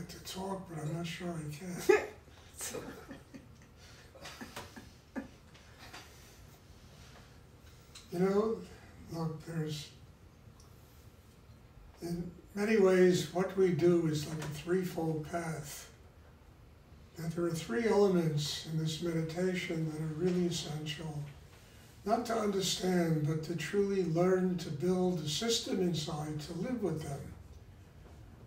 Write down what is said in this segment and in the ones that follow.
to talk, but I'm not sure I can. You know, look, in many ways, what we do is like a threefold path. That there are three elements in this meditation that are really essential, not to understand, but to truly learn to build a system inside to live with them.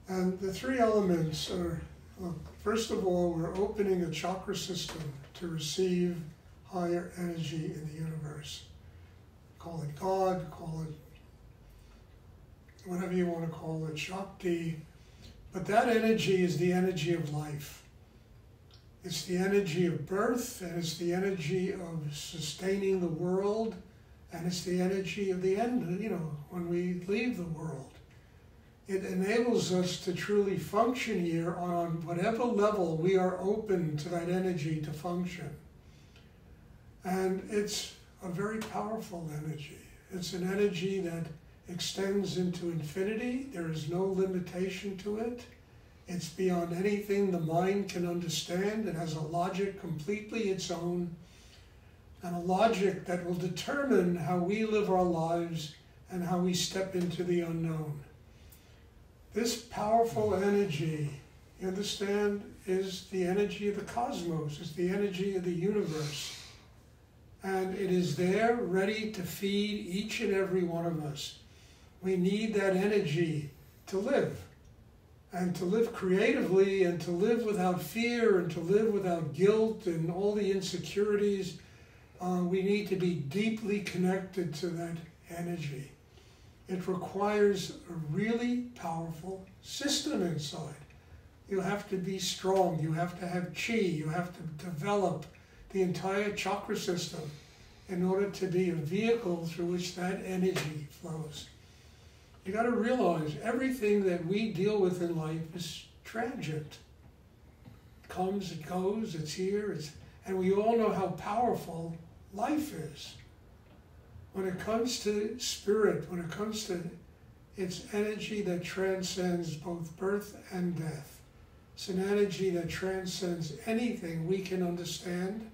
And the three elements are, look, first of all, we're opening a chakra system to receive higher energy in the universe. Call it God, call it whatever you want to call it, Shakti. But that energy is the energy of life. It's the energy of birth, and it's the energy of sustaining the world, and it's the energy of the end, you know, when we leave the world. It enables us to truly function here on whatever level we are open to that energy to function. And it's a very powerful energy. It's an energy that extends into infinity. There is no limitation to it. It's beyond anything the mind can understand. It has a logic completely its own, and a logic that will determine how we live our lives and how we step into the unknown. This powerful energy, you understand, is the energy of the cosmos. It's the energy of the universe. And it is there ready to feed each and every one of us. We need that energy to live, and to live creatively, and to live without fear, and to live without guilt and all the insecurities. We need to be deeply connected to that energy. It requires a really powerful system inside. You have to be strong. You have to have chi. You have to develop the entire chakra system in order to be a vehicle through which that energy flows. You got to realize everything that we deal with in life is transient. It comes, it goes, it's here, and we all know how powerful life is. When it comes to spirit, when it comes to its energy that transcends both birth and death. It's an energy that transcends anything we can understand,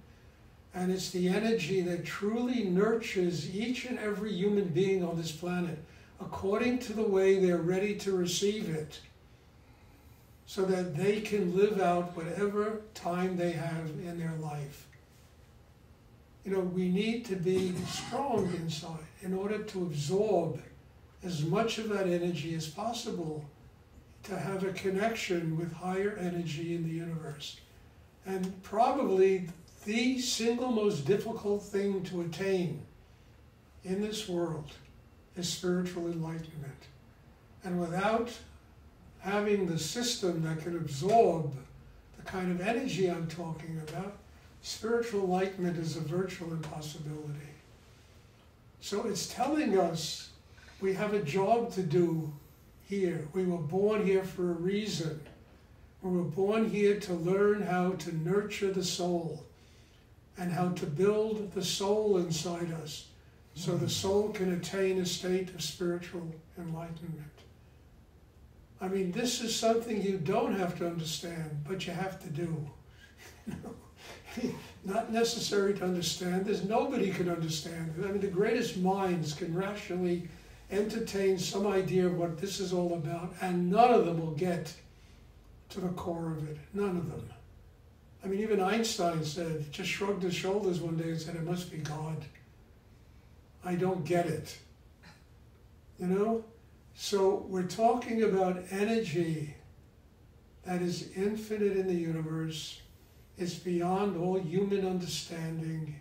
and it's the energy that truly nurtures each and every human being on this planet according to the way they're ready to receive it, so that they can live out whatever time they have in their life. You know, we need to be strong inside in order to absorb as much of that energy as possible, to have a connection with higher energy in the universe. And probably the single most difficult thing to attain in this world is spiritual enlightenment. And without having the system that can absorb the kind of energy I'm talking about, spiritual enlightenment is a virtual impossibility. So it's telling us we have a job to do here. We were born here for a reason. We were born here to learn how to nurture the soul and how to build the soul inside us so the soul can attain a state of spiritual enlightenment. I mean, this is something you don't have to understand, but you have to do. You know? Not necessary to understand. There's nobody can understand it. I mean, the greatest minds can rationally entertain some idea of what this is all about, and none of them will get to the core of it. None of them. I mean, even Einstein said, just shrugged his shoulders one day and said, it must be God. I don't get it. You know? So we're talking about energy that is infinite in the universe. It's beyond all human understanding.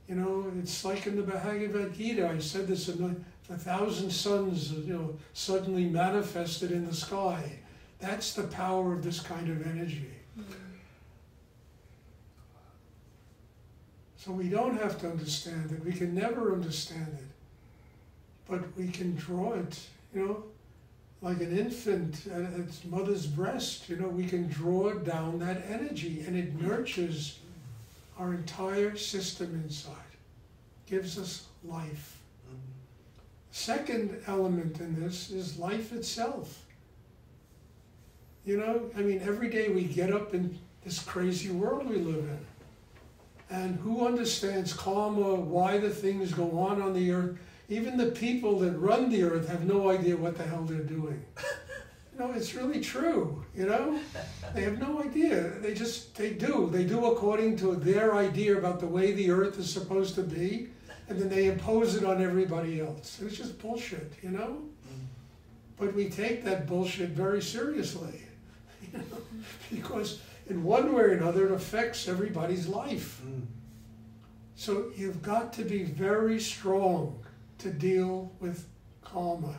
You know, it's like in the Bhagavad Gita. I said this in the 1,000 suns, you know, suddenly manifested in the sky. That's the power of this kind of energy. So we don't have to understand it. We can never understand it. But we can draw it, you know, like an infant at its mother's breast. You know, we can draw down that energy, and it nurtures our entire system inside. Gives us life. Second element in this is life itself. You know, I mean, every day we get up in this crazy world we live in. And who understands karma, why the things go on the earth? Even the people that run the earth have no idea what the hell they're doing. You know, it's really true, you know? They have no idea. They do. They do according to their idea about the way the earth is supposed to be, and then they impose it on everybody else. It's just bullshit, you know? But we take that bullshit very seriously, you know? Because in one way or another, it affects everybody's life. So you've got to be very strong to deal with karma.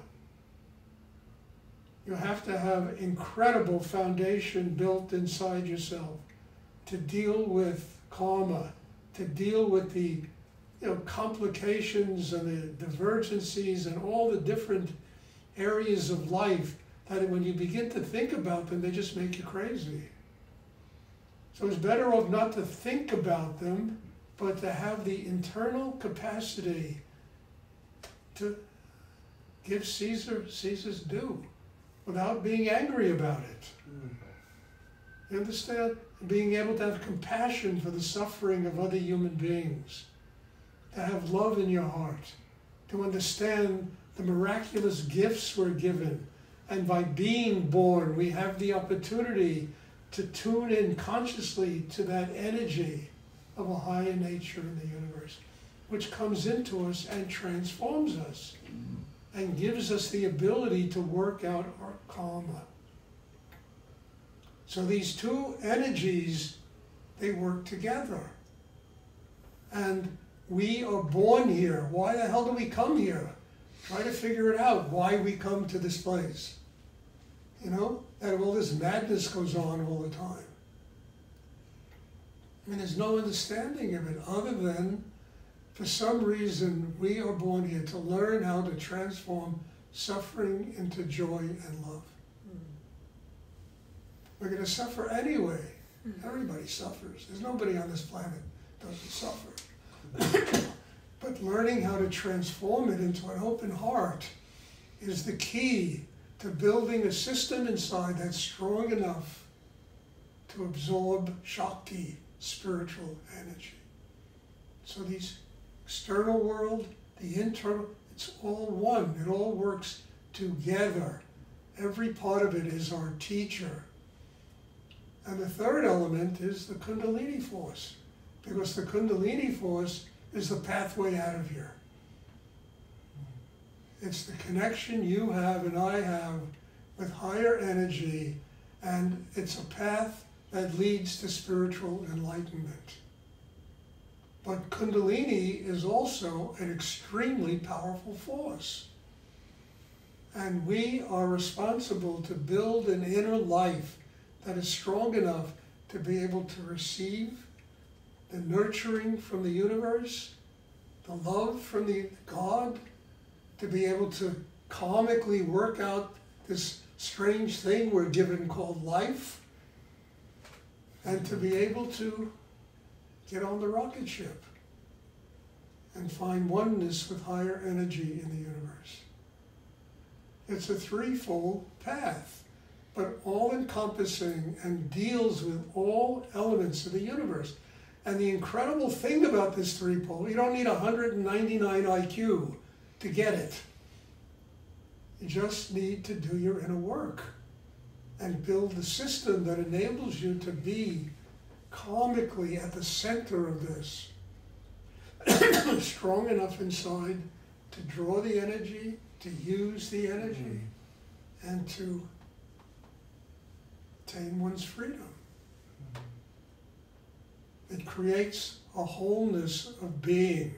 You have to have incredible foundation built inside yourself to deal with karma, to deal with the complications and the divergencies and all the different areas of life that when you begin to think about them, they just make you crazy. So it's better off not to think about them, but to have the internal capacity to give Caesar Caesar's due without being angry about it. You understand? Being able to have compassion for the suffering of other human beings, to have love in your heart, to understand the miraculous gifts we're given, and by being born, we have the opportunity to tune in consciously to that energy of a higher nature in the universe, which comes into us and transforms us and gives us the ability to work out our karma. So these two energies, they work together. And we are born here. Why the hell do we come here? Try to figure it out, why we come to this place. You know, that all this madness goes on all the time. And there's no understanding of it other than, for some reason, we are born here to learn how to transform suffering into joy and love. We're going to suffer anyway. Everybody suffers. There's nobody on this planet that doesn't suffer. But learning how to transform it into an open heart is the key to building a system inside that's strong enough to absorb Shakti, spiritual energy. So these external world, the internal, it's all one. It all works together. Every part of it is our teacher. And the third element is the Kundalini force, because the Kundalini force is the pathway out of here. It's the connection you have and I have with higher energy, and it's a path that leads to spiritual enlightenment. But Kundalini is also an extremely powerful force. And we are responsible to build an inner life that is strong enough to be able to receive the nurturing from the universe, the love from the God, to be able to karmically work out this strange thing we're given called life, and to be able to get on the rocket ship and find oneness with higher energy in the universe. It's a threefold path, but all-encompassing and deals with all elements of the universe. And the incredible thing about this three-pole, you don't need 199 IQ to get it. You just need to do your inner work and build the system that enables you to be karmically at the center of this, strong enough inside to draw the energy, to use the energy, and to attain one's freedom. It creates a wholeness of being.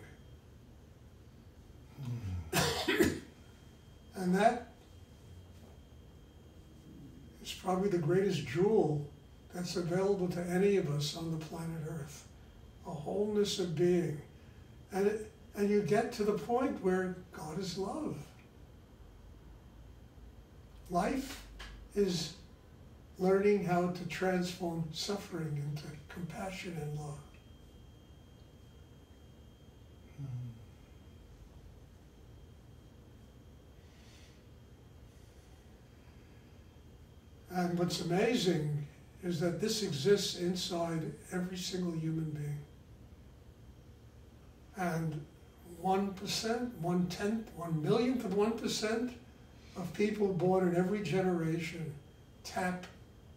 And that is probably the greatest jewel that's available to any of us on the planet Earth. A wholeness of being. And you get to the point where God is love. Life is learning how to transform suffering into compassion and love. And what's amazing is that this exists inside every single human being. And 1%, 1/10, 1/1,000,000th of 1% of people born in every generation tap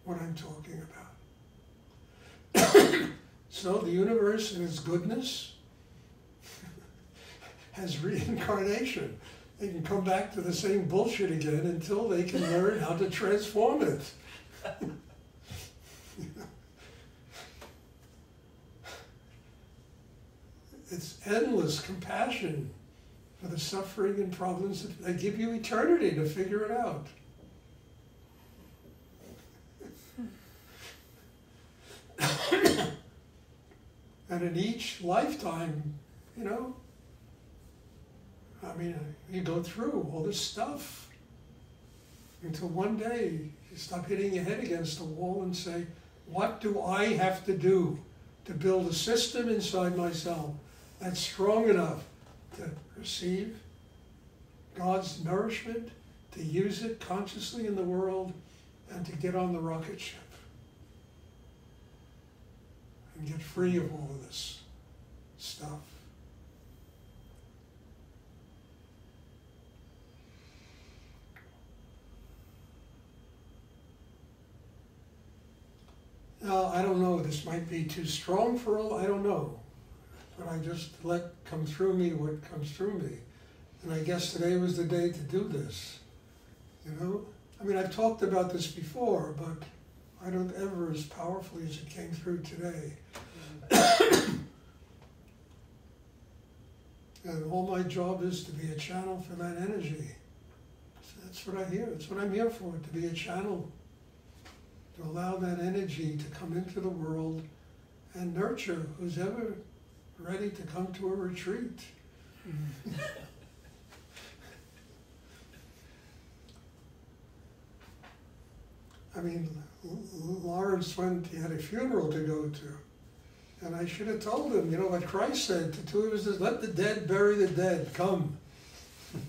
what I'm talking about. So the universe in its goodness has reincarnation. They can come back to the same bullshit again until they can learn how to transform it. It's endless compassion for the suffering and problems that they give you eternity to figure it out. And in each lifetime, you know, I mean, you go through all this stuff until one day you stop hitting your head against the wall and say, what do I have to do to build a system inside myself that's strong enough to receive God's nourishment, to use it consciously in the world, and to get on the rocket ship and get free of all of this stuff. Now, I don't know, this might be too strong for all, I don't know. But I just let come through me what comes through me. And I guess today was the day to do this. You know? I mean, I've talked about this before, but I don't ever as powerfully as it came through today. And all my job is to be a channel for that energy. So that's what I hear. That's what I'm here for, to be a channel. To allow that energy to come into the world and nurture who's ever ready to come to a retreat. I mean, Lawrence went, he had a funeral to go to. And I should have told him, you know, what Christ said to two of his, let the dead bury the dead, come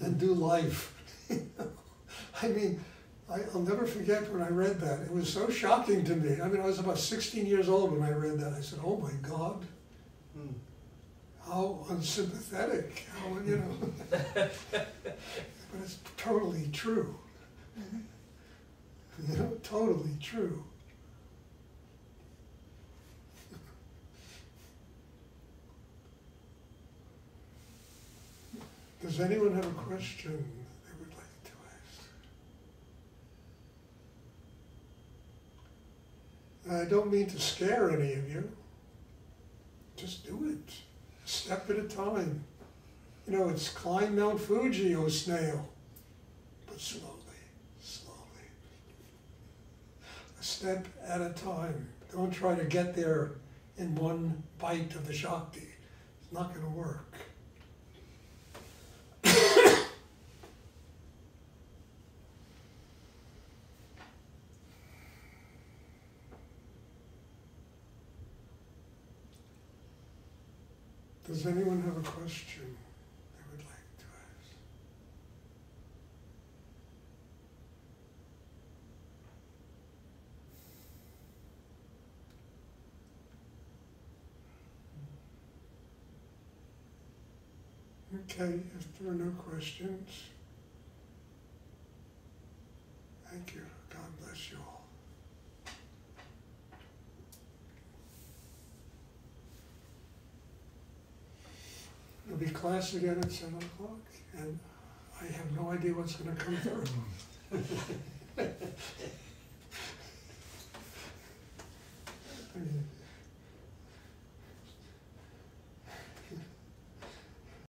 and do life. I mean, I'll never forget when I read that. It was so shocking to me. I mean, I was about 16 years old when I read that. I said, oh my God, how unsympathetic, how, you know. But it's totally true. You know, totally true. Does anyone have a question they would like to ask? I don't mean to scare any of you. Just do it. A step at a time. You know, it's climb Mount Fuji, oh snail. But slowly, slowly. A step at a time. Don't try to get there in one bite of the Shakti. It's not going to work. Does anyone have a question they would like to ask? Okay, if there are no questions, thank you. God bless you all. There'll be class again at 7 o'clock, and I have no idea what's going to come through.